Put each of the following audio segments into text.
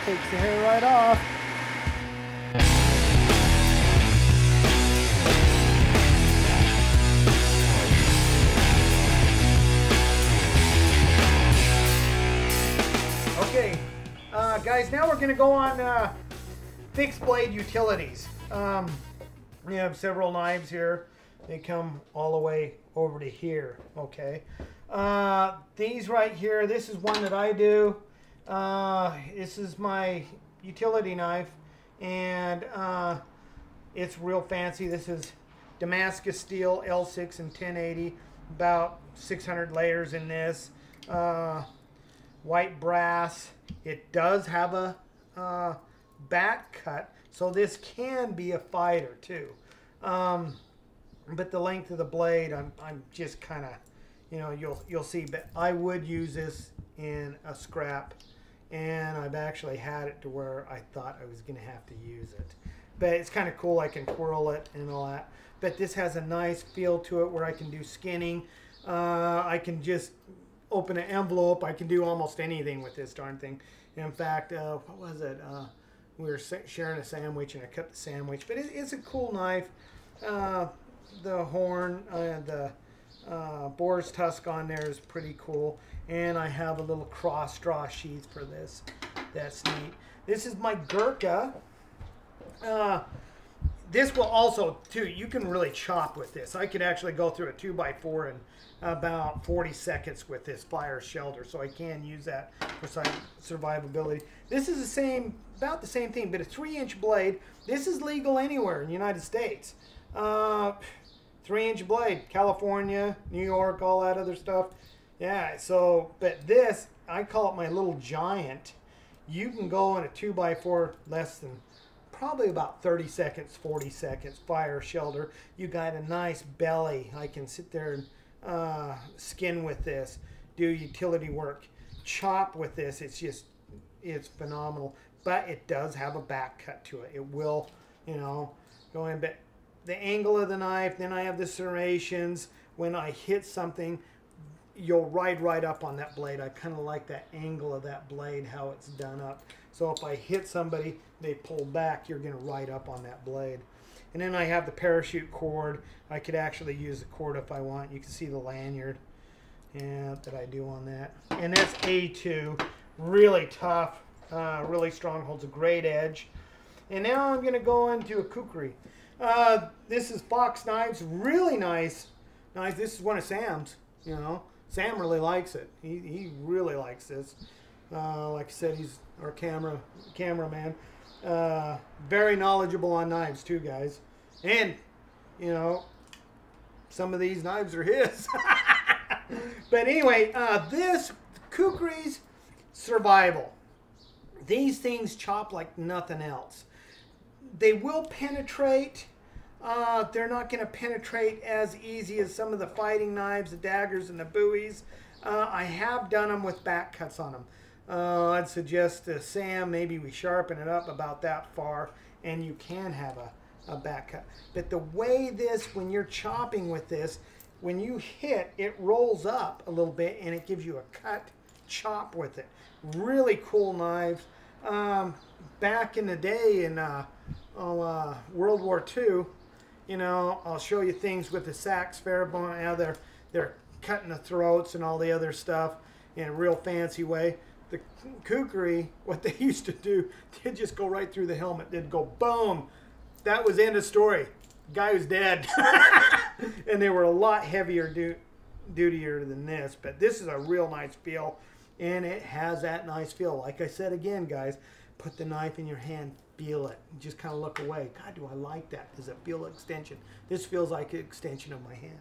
Takes the hair right off. Okay, guys, now we're going to go on fixed blade utilities. We have several knives here. They come all the way over to here, okay? These right here, this is one that I do. This is my utility knife, and it's real fancy. This is Damascus steel L6 and 1080, about 600 layers in this. White brass. It does have a back cut, so this can be a fighter too. But the length of the blade, I'm just kind of, you know, you'll see. But I would use this in a scrap, and I've actually had it to where I thought I was going to have to use it. But it's kind of cool. I can twirl it and all that. But this has a nice feel to it where I can do skinning. I can just open an envelope. I can do almost anything with this darn thing. In fact, what was it? We were sharing a sandwich, and I cut the sandwich. But it's a cool knife. The horn, the boar's tusk on there is pretty cool. And I have a little cross draw sheath for this. That's neat. This is my Gurkha. This will also, too, you can really chop with this. I could actually go through a 2x4 in about 40 seconds with this fire shelter, so I can use that for survivability. This is the same, about the same thing, but a 3-inch blade. This is legal anywhere in the United States. 3-inch blade, California, New York, all that other stuff. Yeah, so, but this, I call it my little giant. You can go on a 2x4 less than probably about 30 seconds, 40 seconds, fire shelter. You got a nice belly. I can sit there and skin with this, do utility work, chop with this. It's just, it's phenomenal. But it does have a back cut to it. It will, you know, go in. But the angle of the knife, then I have the serrations. When I hit something, you'll ride right up on that blade. I kind of like that angle of that blade, how it's done up. So if I hit somebody, they pull back, you're going to ride up on that blade. And then I have the parachute cord. I could actually use the cord if I want. You can see the lanyard that I do on that. And that's A2. Really tough, really strong, holds a great edge. And now I'm going to go into a kukri. This is Fox Knives, really nice knife. This is one of Sam's, you know. Sam really likes it. He really likes this. Like I said, he's our cameraman. Very knowledgeable on knives too, guys. And, you know, some of these knives are his. But anyway, this kukri's survival. These things chop like nothing else. They will penetrate. They're not going to penetrate as easy as some of the fighting knives, the daggers, and the buoys. I have done them with back cuts on them. I'd suggest to Sam maybe we sharpen it up about that far, and you can have a back cut. But the way this, when you're chopping with this, when you hit, it rolls up a little bit, and it gives you a cut chop with it. Really cool knives. Back in the day in World War II, you know, I'll show you things with the Sachs Farabone. Now they're cutting the throats and all the other stuff in a real fancy way. The kukri, what they used to do, they'd just go right through the helmet. They'd go boom. That was end of story. Guy was dead. And they were a lot heavier dutier than this. But this is a real nice feel, and it has that nice feel. Like I said again, guys, put the knife in your hand, feel it. Just kind of look away. God, do I like that? Does it feel extension? This feels like an extension of my hand.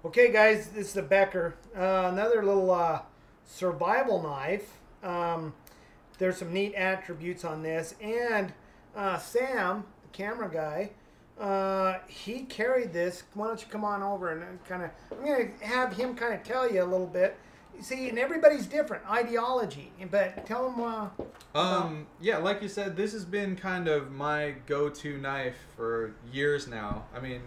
Okay, guys, this is a Becker. Another little survival knife. There's some neat attributes on this. And Sam, the camera guy, he carried this. Why don't you come on over and kind of, I'm going to have him kind of tell you a little bit. See, and everybody's different ideology, but tell them. Yeah, like you said, this has been kind of my go-to knife for years now. I mean,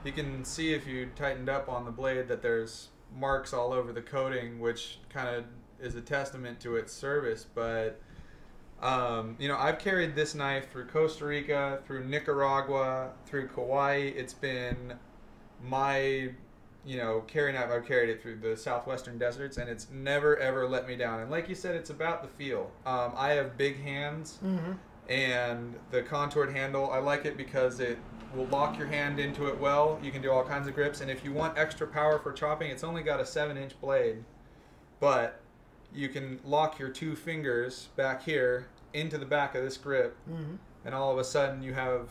you can see if you tightened up on the blade that there's marks all over the coating, which kind of is a testament to its service. But You know, I've carried this knife through Costa Rica, through Nicaragua, through Kauai. It's been my, you know, carry knife. I've carried it through the southwestern deserts, and it's never ever let me down. And like you said, it's about the feel. I have big hands, and the contoured handle, I like it because it will lock your hand into it well. You can do all kinds of grips, and if you want extra power for chopping, it's only got a 7-inch blade, but you can lock your 2 fingers back here into the back of this grip, and all of a sudden you have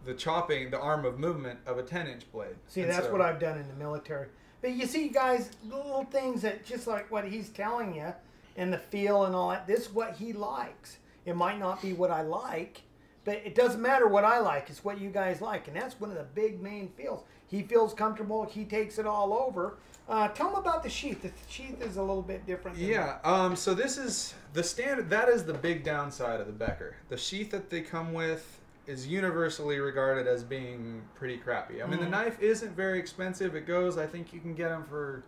the chopping, the arm of movement of a 10-inch blade. See, and that's what I've done in the military. But you see, guys, little things that just like what he's telling you, and the feel and all that, this is what he likes. It might not be what I like, but it doesn't matter what I like. It's what you guys like, and that's one of the big main feels. He feels comfortable. He takes it all over. Tell him about the sheath. The sheath is a little bit different. So this is the standard. That is the big downside of the Becker. The sheath that they come with is universally regarded as being pretty crappy. I mean, the knife isn't very expensive. It goes, I think you can get them for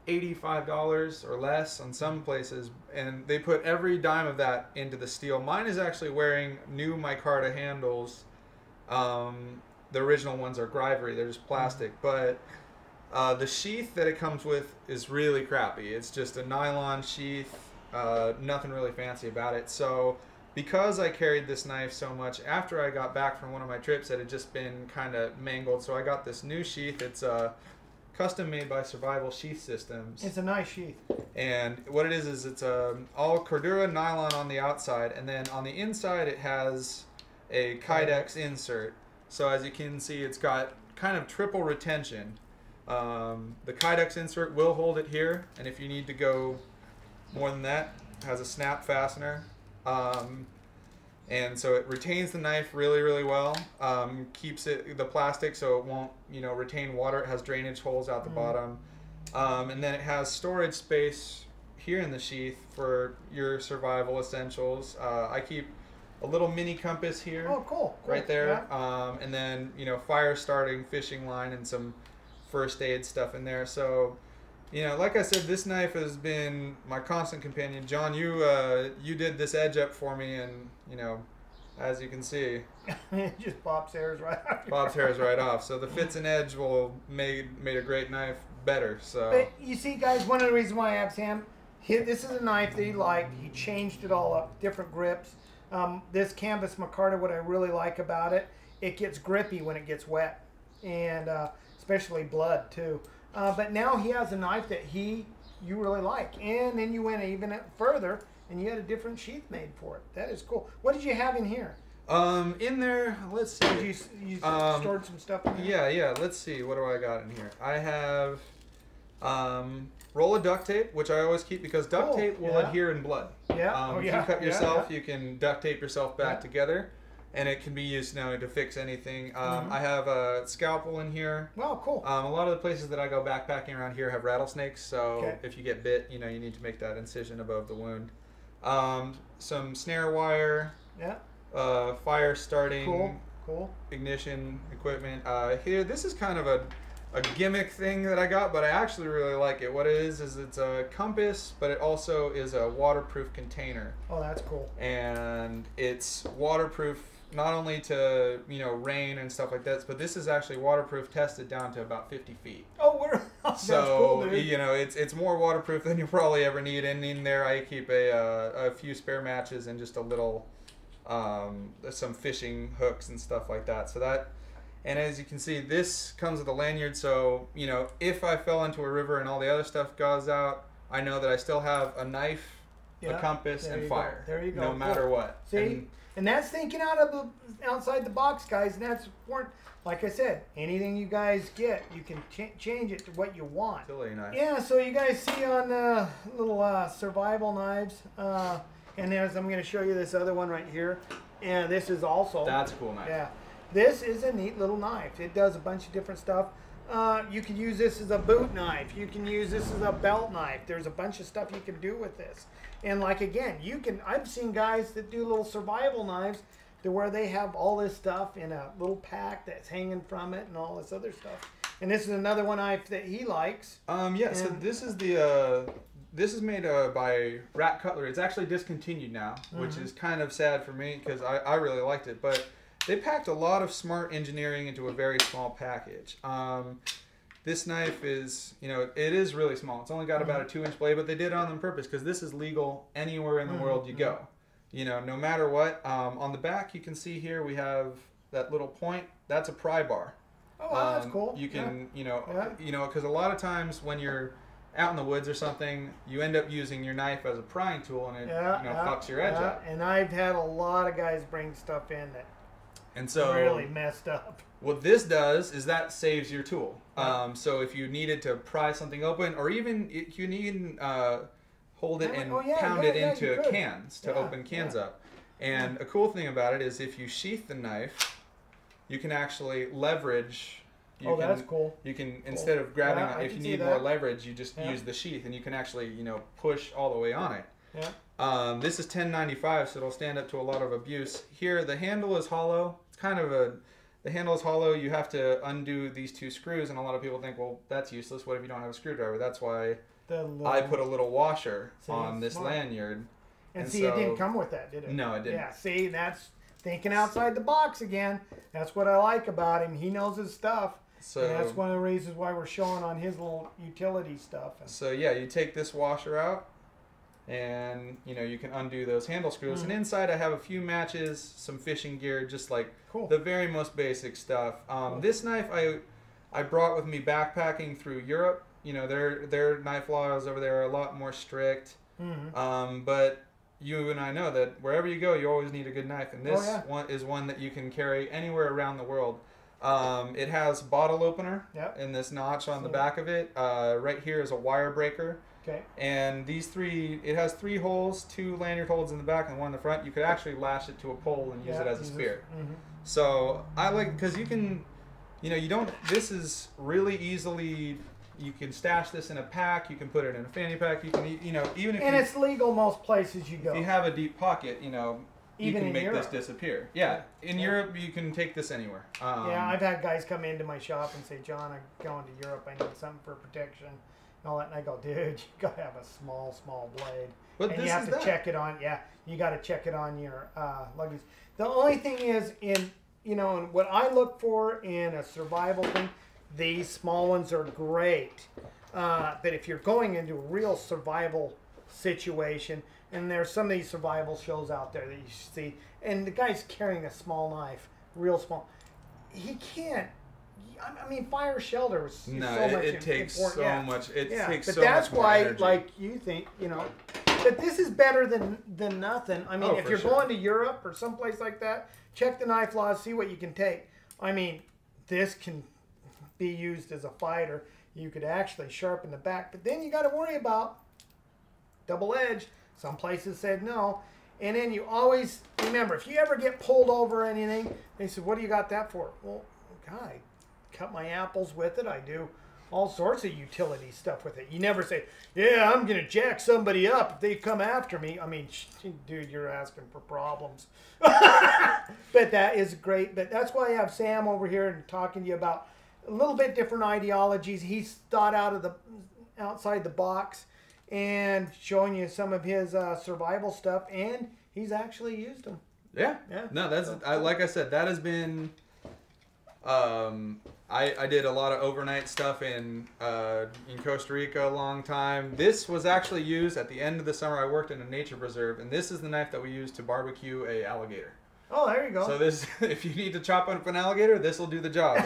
$85 or less on some places, and they put every dime of that into the steel. Mine is actually wearing new micarta handles. The original ones are Grivory. They're just plastic, but the sheath that it comes with is really crappy. It's just a nylon sheath, nothing really fancy about it. So because I carried this knife so much, after I got back from one of my trips, it had just been kind of mangled. So I got this new sheath. It's custom made by Survival Sheath Systems. It's a nice sheath. And what it is it's all Cordura nylon on the outside, and then on the inside it has a Kydex insert. So as you can see, it's got kind of triple retention. The Kydex insert will hold it here, and if you need to go more than that, it has a snap fastener. And so it retains the knife really, really well. Keeps it the plastic so it won't, you know, retain water. It has drainage holes out the bottom. And then it has storage space here in the sheath for your survival essentials. I keep a little mini compass here. Oh, cool. Right there. Yeah. And then, you know, fire starting, fishing line, and some first aid stuff in there. So, you know, like I said, this knife has been my constant companion. John, you did this edge up for me, and, you know, as you can see, it just pops hairs right off. Pops hairs right off. So the fits and edge will made a great knife better. So, but you see, guys, one of the reasons why I asked him, this is a knife that he liked. He changed it all up, different grips. This canvas micarta, what I really like about it, it gets grippy when it gets wet, and especially blood too. But now he has a knife that you really like, and then you went even further, and you had a different sheath made for it. That is cool. What did you have in here? In there, let's see. Did you stored some stuff in there? Yeah. Let's see. What do I got in here? I have roll of duct tape, which I always keep because duct tape will adhere in blood. Yeah. If you cut yourself, you can duct tape yourself back together, and it can be used now to fix anything. I have a scalpel in here. Wow, cool. A lot of the places that I go backpacking around here have rattlesnakes, so if you get bit, you know, you need to make that incision above the wound. Some snare wire. Yeah. Fire starting. Cool. Ignition equipment. Here, this is kind of a gimmick thing that I got, but I actually really like it. What it is it's a compass, but it also is a waterproof container. Oh, that's cool. And it's waterproof not only to, you know, rain and stuff like that, but this is actually waterproof tested down to about 50 feet. Oh, that's cool, dude. You know, it's more waterproof than you probably ever need. And in there, I keep a few spare matches and just a little, some fishing hooks and stuff like that. So that. And as you can see, this comes with a lanyard, so, you know, if I fell into a river and all the other stuff goes out, I know that I still have a knife, a compass, and fire. There you go. No matter what. See? And that's thinking outside the box, guys, and that's important. Like I said, anything you guys get, you can change it to what you want. Silly knife. Yeah, so you guys see on the little survival knives, and as I'm going to show you this other one right here, and this is also... That's a cool knife. Yeah. This is a neat little knife. It does a bunch of different stuff. You can use this as a boot knife. You can use this as a belt knife. There's a bunch of stuff you can do with this. And like, again, I've seen guys that do little survival knives to where they have all this stuff in a little pack that's hanging from it and all this other stuff. And this is another one knife that he likes. So this is the this is made by Rat Cutlery. It's actually discontinued now, which is kind of sad for me because I really liked it. But they packed a lot of smart engineering into a very small package. This knife is, you know, it is really small. It's only got about a 2-inch blade, but they did it on purpose because this is legal anywhere in the world you go. You know, no matter what. On the back, you can see here we have that little point. That's a pry bar. Oh, wow, that's cool. You can, you know, because a lot of times when you're out in the woods or something, you end up using your knife as a prying tool, and it fucks your edge up. And I've had a lot of guys bring stuff in that really messed up. What this does is that saves your tool. So if you needed to pry something open, or even if you need hold it and pound it into cans to open cans up. And a cool thing about it is if you sheath the knife, you can actually leverage. That's cool. You can, instead of grabbing, if you need more leverage, you just use the sheath, and you can actually, you know, push all the way on it. Yeah. This is 1095, so it'll stand up to a lot of abuse. Here, the handle is hollow. It's kind of the handle is hollow. You have to undo these 2 screws, and a lot of people think, well, that's useless. What if you don't have a screwdriver? That's why I put a little washer on this lanyard. And see, it didn't come with that, did it? No, it didn't. Yeah, see, that's thinking outside the box again. That's what I like about him. He knows his stuff. So and that's one of the reasons why we're showing on his little utility stuff. So yeah, you take this washer out, and you know you can undo those handle screws. And inside I have a few matches, some fishing gear, just like the very most basic stuff. This knife I brought with me backpacking through Europe. You know, their knife laws over there are a lot more strict. But you and I know that wherever you go, you always need a good knife, and this one is one that you can carry anywhere around the world. It has bottle opener in this notch on the back of it. Right here is a wire breaker. Okay. And these 3, it has 3 holes, 2 lanyard holds in the back and 1 in the front. You could actually lash it to a pole and use it as a spear. So I like, because you can, you know, you don't, this is really easily, you can stash this in a pack, you can put it in a fanny pack, you can, you know, even if it's legal most places you go. If you have a deep pocket, you know, you can make this disappear. Yeah, in Europe you can take this anywhere. I've had guys come into my shop and say, John, I'm going to Europe, I need something for protection and all that, and I go, dude, you gotta have a small blade. But and you have to check it on. You got to check it on your luggage. The only thing is, in what I look for in a survival thing, these small ones are great. But if you're going into a real survival situation, and there's some of these survival shows out there that you see, and the guy's carrying a small knife, real small. He can't. I mean, fire shelter is so much. It takes so much. It takes so much. But that's why, energy. like you think, but this is better than nothing. I mean, if you're going to Europe or someplace like that, check the knife laws, see what you can take. I mean, this can be used as a fighter. You could actually sharpen the back, but then you got to worry about double edged. Some places said no. And then you always remember, if you ever get pulled over or anything, they said, what do you got that for? Well, God, I cut my apples with it. I do all sorts of utility stuff with it. You never say, yeah, I'm going to jack somebody up if they come after me. I mean, dude, you're asking for problems. But that is great. But that's why I have Sam over here and talking to you about a little bit different ideologies. He's thought outside the box and showing you some of his survival stuff, and he's actually used them. Yeah. No, that's like I said, that has been. I did a lot of overnight stuff in Costa Rica a long time. This was actually used at the end of the summer. I worked in a nature preserve, and this is the knife that we use to barbecue a alligator. Oh, there you go. So this, if you need to chop up an alligator, this will do the job.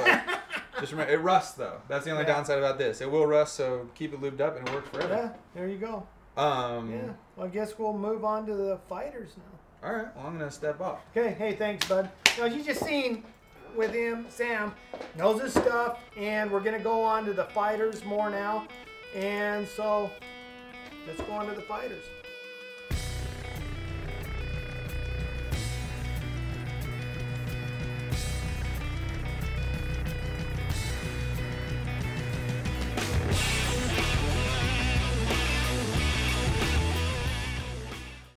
Just remember, it rusts though. That's the only downside about this. It will rust, so keep it lubed up and it works forever. Yeah, there you go. Well, I guess we'll move on to the fighters now. All right. Well, I'm gonna step off. Okay. Hey, thanks, bud. Now you just seen with him, Sam knows his stuff, and we're gonna go on to the fighters more now. And so let's go on to the fighters.